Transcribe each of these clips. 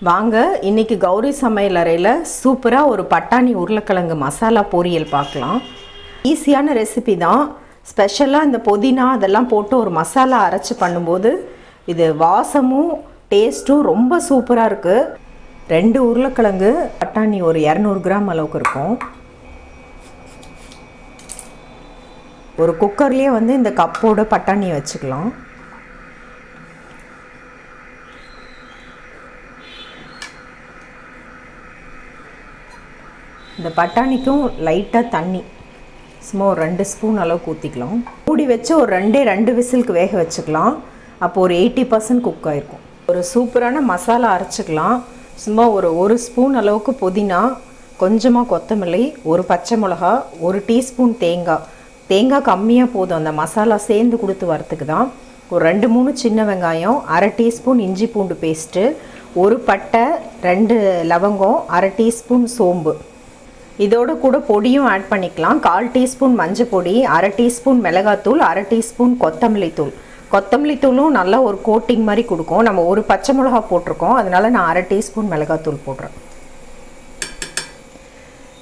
வாங்க இன்னைக்கு கௌரி சமையலறையில் சூப்பராக ஒரு பட்டாணி உருளைக்கிழங்கு மசாலா பொரியல் பார்க்கலாம். ஈஸியான ரெசிபி தான். ஸ்பெஷலாக இந்த புதினா அதெல்லாம் போட்டு ஒரு மசாலா அரைச்சி பண்ணும்போது இது வாசமும் டேஸ்ட்டும் ரொம்ப சூப்பராக இருக்குது. 2 உருளைக்கிழங்கு பட்டாணி ஒரு 200 கிராம் அளவுக்கு இருக்கும். ஒரு குக்கர்லேயே இந்த கப்போட பட்டாணியை வச்சுக்கலாம். இந்த பட்டாணிக்கும் லைட்டாக தண்ணி சும்மா ஒரு 2 ஸ்பூன் அளவுக்கு ஊற்றிக்கலாம். மூடி வச்சு ஒரு 2 விசிலுக்கு வேக வச்சுக்கலாம். அப்போது ஒரு 80% குக் ஆகிருக்கும். ஒரு சூப்பரான மசாலா அரைச்சிக்கலாம். சும்மா ஒரு ஸ்பூன் அளவுக்கு புதினா, கொஞ்சமாக கொத்தமல்லி, ஒரு பச்சை மிளகா, 1 டீஸ்பூன் தேங்காய் கம்மியாக போதும். அந்த மசாலா சேர்ந்து கொடுத்து வரத்துக்கு தான். ஒரு 2-3 சின்ன வெங்காயம், 1/2 டீஸ்பூன் இஞ்சி பூண்டு பேஸ்ட்டு, ஒரு பட்டை, 2 லவங்கம், 1/2 டீஸ்பூன் சோம்பு. இதோட கூட பொடியும் ஆட் பண்ணிக்கலாம். 1/4 டீஸ்பூன் மஞ்சள் பொடி, 1/2 டீஸ்பூன் மிளகாத்தூள், 1/2 டீஸ்பூன் கொத்தமல்லி தூள். கொத்தமல்லி தூளும் நல்லா ஒரு கோட்டிங் மாதிரி கொடுக்கும். நம்ம ஒரு பச்சை மிளகா போட்டிருக்கோம், அதனால நான் 1/2 டீஸ்பூன் மிளகாத்தூள் போடுறேன்.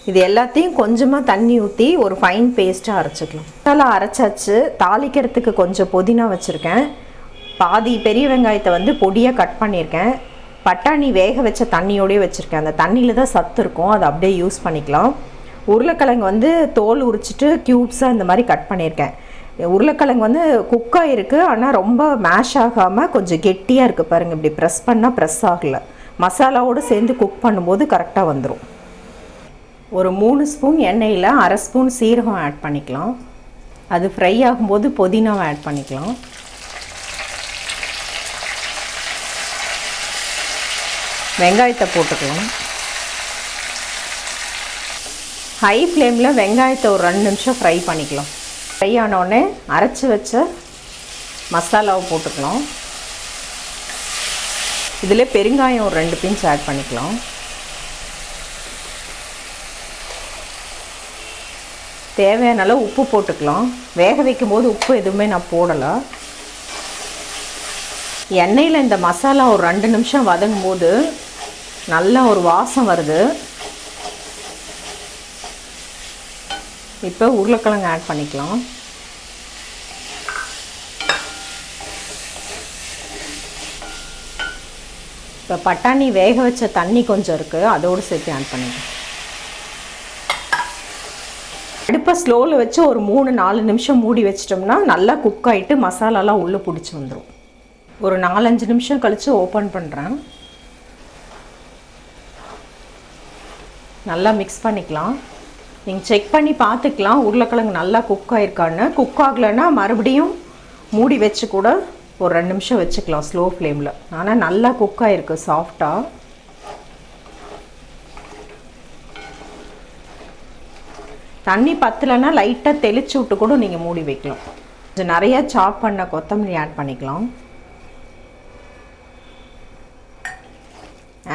இது எல்லாத்தையும் கொஞ்சமாக தண்ணி ஊற்றி ஒரு ஃபைன் பேஸ்ட்டாக அரைச்சிக்கலாம். மசாலா அரைச்சாச்சு. தாளிக்கிறதுக்கு கொஞ்சம் புதினா வச்சுருக்கேன். பாதி பெரிய வெங்காயத்தை பொடியாக கட் பண்ணியிருக்கேன். பட்டாணி வேக வச்ச தண்ணியோடய வச்சுருக்கேன். அந்த தண்ணியில் தான் சத்து இருக்கும், அதை அப்படியே யூஸ் பண்ணிக்கலாம். உருளைக்கிழங்கு தோல் உரிச்சிட்டு க்யூப்ஸாக இந்த மாதிரி கட் பண்ணியிருக்கேன். உருளைக்கிழங்கு குக்காக இருக்குது, ஆனால் ரொம்ப மேஷ் ஆகாமல் கொஞ்சம் கெட்டியாக இருக்குது. பாருங்கள், இப்படி ப்ரெஸ் பண்ணால் ப்ரெஸ் ஆகலை. மசாலாவோடு சேர்ந்து குக் பண்ணும்போது கரெக்டாக வந்துடும். ஒரு 3 ஸ்பூன் எண்ணெயில் 1/2 ஸ்பூன் சீரகம் ஆட் பண்ணிக்கலாம். அது ஃப்ரை ஆகும்போது புதினாவை ஆட் பண்ணிக்கலாம். வெங்காயத்தை போட்டுக்கலாம். ஹை ஃப்ளேமில் வெங்காயத்தை ஒரு 2 நிமிஷம் ஃப்ரை பண்ணிக்கலாம். ஃப்ரை ஆனோடனே அரைச்சி வச்ச மசாலாவை போட்டுக்கலாம். இதில் பெருங்காயம் ஒரு 2 பிஞ்ச் ஆட் பண்ணிக்கலாம். தேவையான அளவு உப்பு போட்டுக்கலாம். வேக வைக்கும்போது உப்பு எதுவுமே நான் போடலை. எண்ணெயில் இந்த மசாலா ஒரு 2 நிமிஷம் வதங்கும் போது நல்லா ஒரு வாசம் வருது. இப்போ உருளைக்கிழங்கு ஆட் பண்ணிக்கலாம். இப்போ பட்டாணி வேக வச்ச தண்ணி கொஞ்சம் இருக்குது, அதோடு சேர்த்து ஆட் பண்ணிக்கலாம். அடுப்பை ஸ்லோவில் வச்சு ஒரு 3-4 நிமிஷம் மூடி வச்சிட்டோம்னா நல்லா குக் ஆகிட்டு மசாலாலாம் உள்ளே பிடிச்சி வந்துடும். ஒரு 4-5 நிமிஷம் கழித்து ஓப்பன் பண்ணுறேன். நல்லா மிக்ஸ் பண்ணிக்கலாம். நீங்கள் செக் பண்ணி பார்த்துக்கலாம் உருளைக்கிழங்கு நல்லா குக் ஆகிருக்கான்னு. குக் ஆகலைன்னா மறுபடியும் மூடி வச்சு கூட ஒரு 2 நிமிஷம் வச்சுக்கலாம் ஸ்லோ ஃப்ளேமில். ஆனால் நல்லா குக் ஆகிருக்கு சாஃப்டாக. தண்ணி பத்தலைன்னா லைட்டாக தெளிச்சு விட்டு கூட நீங்கள் மூடி வைக்கலாம். கொஞ்சம் நிறையா சாப் பண்ண கொத்தமல்லி ஆட் பண்ணிக்கலாம்.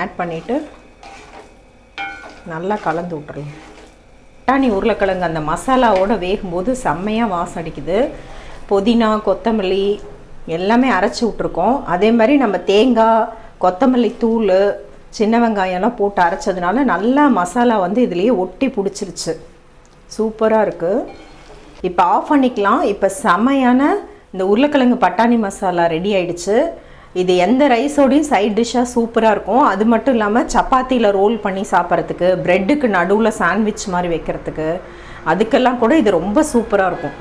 ஆட் பண்ணிவிட்டு நல்லா கலந்து விட்டுறலாம். பட்டாணி உருளைக்கிழங்கு அந்த மசாலாவோடு வேகும்போது செம்மையாக வாசம் அடிக்குது. புதினா, கொத்தமல்லி எல்லாமே அரைச்சி விட்ருக்கோம். அதே மாதிரி நம்ம தேங்காய், கொத்தமல்லி தூள், சின்ன வெங்காயம்லாம் போட்டு அரைச்சதுனால நல்லா மசாலா இதுலேயே ஒட்டி பிடிச்சிருச்சு. சூப்பராக இருக்குது. இப்போ ஆஃப் பண்ணிக்கலாம். இப்போ செம்மையான இந்த உருளைக்கிழங்கு பட்டாணி மசாலா ரெடி ஆயிடுச்சு. இது எந்த ரைஸோடையும் சைட் டிஷ்ஷாக சூப்பராக இருக்கும். அது மட்டும் இல்லாமல் சப்பாத்தியில் ரோல் பண்ணி சாப்பிட்றதுக்கு, ப்ரெட்டுக்கு நடுவில் சாண்ட்விச் மாதிரி வைக்கிறதுக்கு, அதுக்கெல்லாம் கூட இது ரொம்ப சூப்பராக இருக்கும்.